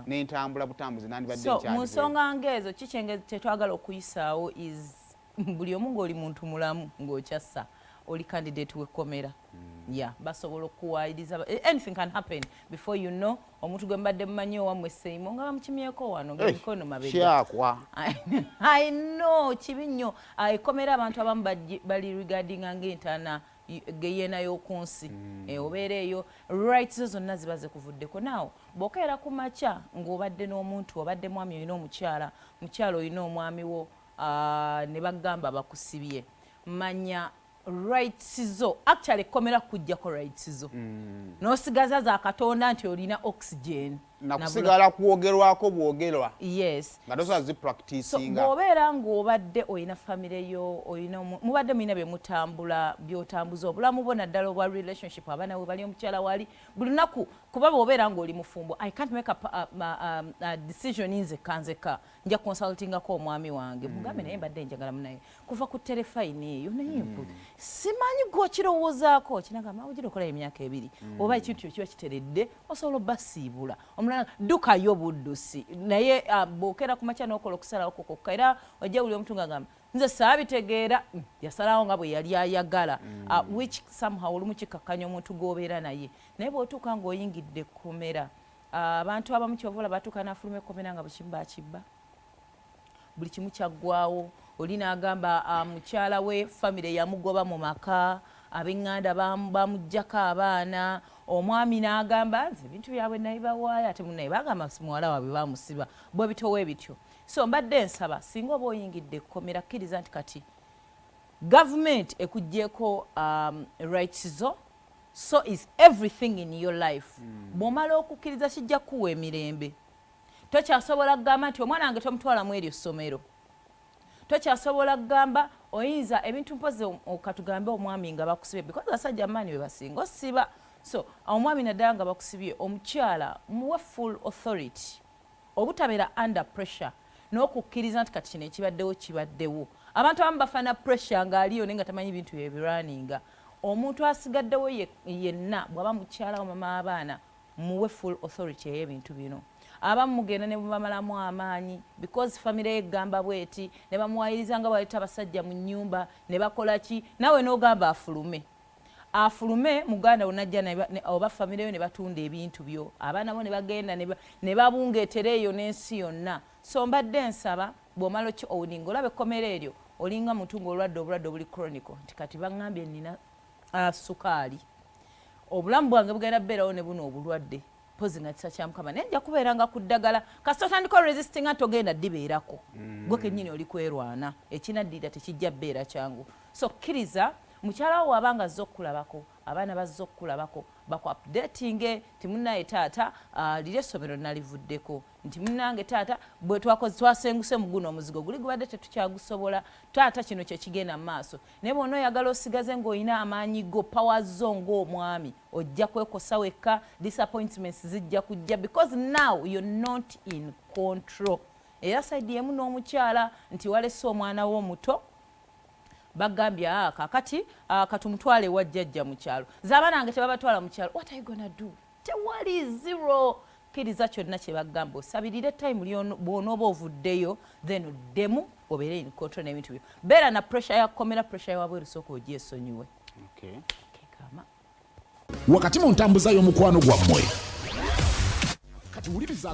n'entambula butambuzi nandibadde nkyali. So mu nsonga ngezo kikyenge tetwagala okuyisaawo is buli omu ng'oli muntu mulamu ng'okyassa oli candidate w'ekkomera. Yeah, basobola okuwayiriza. Anything can happen before you know. Omuntu gwe mbadde mumanyi owammwe Seimo nga bamukimyeko wano ng'emikono mabega. Kyakwa. I know kibi nnyo. Ekkomera abantu abamu bali regarding ng'entaana geyeena y'okunsi. Obeera eyo rights zo zonna ziba zikuvuddeko. Naawo bw'okeera ku makya ng'obadde n'omuntu obadde mwami olina omukyala olina omwami wo ne bagamba bakusibye. Manya rights zo actually komera kujjako rights zo n'osigaza za Katonda nti olina oxygen nakusigala kuwogerwako bwogerwa. Yes, nga tosazi practicinga. So bw'obeera ng'obadde olina famire yo olina mubadde mulina bye mutambula by'otambuza obulamu bwo naddala obwa relationship abaana we bali omukyala wali buli lunaku kuba bw'obeera ng'oli mufumbo I can't make a decision nzeka nja consultingako omwami wange mugambe naye mbadde njagala munaye kuva ku terefayini eyo naye simanyi gw'okirowoozaako kinagamba ogira okola emyaka 2 oba ekintu kyo kiba kiteredde osobola obbasiibula dukayo buddusi naye bw'okeera ku makya n'okola okusalawo kokokka era ojja buli omuntu ng'agamba nze saabitegeera yasalawo nga bwe yali ayagala which somehow olumu kikakkanya omuntu gw'obeera naye naye bw'otuuka ng'oyingidde ekkomera abantu abamu kyovula batuuka n'afuluma ekkomera nga bukimu bakibba buli kimu kyaggwawo oli n'agamba mukyala we famire yamugoba mu maka ab'eŋŋanda bamuggyako abaana omwami n'agamba nze ebintu byabwe nabibawaayo ate munaye bagamba muwala waabwe bamusiba bwe bitowe bityo. So mbadde nsaba singa oba oyingidde ekkomera kkiriza nti kati government ekuggyeko rights zo so is everything in your life. Bw'omala okukkiriza kijja kuwa emirembe. Tokyasobola kugamba nti omwana wange tomutwalamu eryo ssomero. Tokyasobola kugamba oyinza ebintu mpoze okatugambe omwami nga bakusibye because basajja amaanyi be basinga osiba. So omwami naddala nga bakusibye omukyala muwe full authority obutabeera under pressure n'okukkiriza nti kati kino kibaddewo. Abantu abamu bafana pressure ng'aliyo naye nga tamanyi bintu ebirwaninga. Omuntu asigaddewo yenna bw'aba mukyala wa mama abaana muwe full authority ey'ebintu bino. Abamu mugenda ne bamalamu amaanyi because famire egamba bweti ne bamuwayiriza nga bwaleta abasajja mu nnyumba ne bakola ki nawe n'ogamba afulume muganda onajja oba famire yo ne batunda ebintu byo abaana bo ne bagenda ne babungeetera eyo n'ensi yonna. So mbadde nsaba bw'omala ki owuninga olaba ekkomera eryo olinga muntu ng'olwadde obulwadde obuli chronical nti kati baŋŋambye nina sukaali obulamu bwange bugenda bbeerawo ne buno obulwadde pozi nga kisa kya Mukama naye nja kubeera nga ku ddagala kasita otandika resisting nga togenda ddibeerako gwe kennyini oli kwerwana ekinaddira tekijja bbeera kyangu. So kkiriza mukyala wo abanga azze okukulabako abaana bazze okukulabako baku-updatinge nti munnaye taata liri essomero nalivuddeko nti munnange taata bwe twasenguse mu guno omuzigo guli gubadde tetukyagusobola taata kino kye kigenda mu maaso naye bw'ona oyagala osigaze ng'olina amaanyi go power zo ng'omwami ojja kwekosa wekka disappointments zijja kujja because now you're not in control. Era saidi yemu n'omukyala nti walese omwana wo omuto bagambya kakati katumutwale wa jjajja mu kyalo z'abaana nange tebabatwala mu kyalo what are you gonna do tewali zero kkiriza kyonna kye bagamba osabirire time bw'onooba ovuddeyo then oddemu obeere in control n'ebintu byo beera na pressure yakkomera pressure yawabweru sooka ogyesonyiwe. Wakati mu ntambuza y'omukwano gwammwe kati wuliriza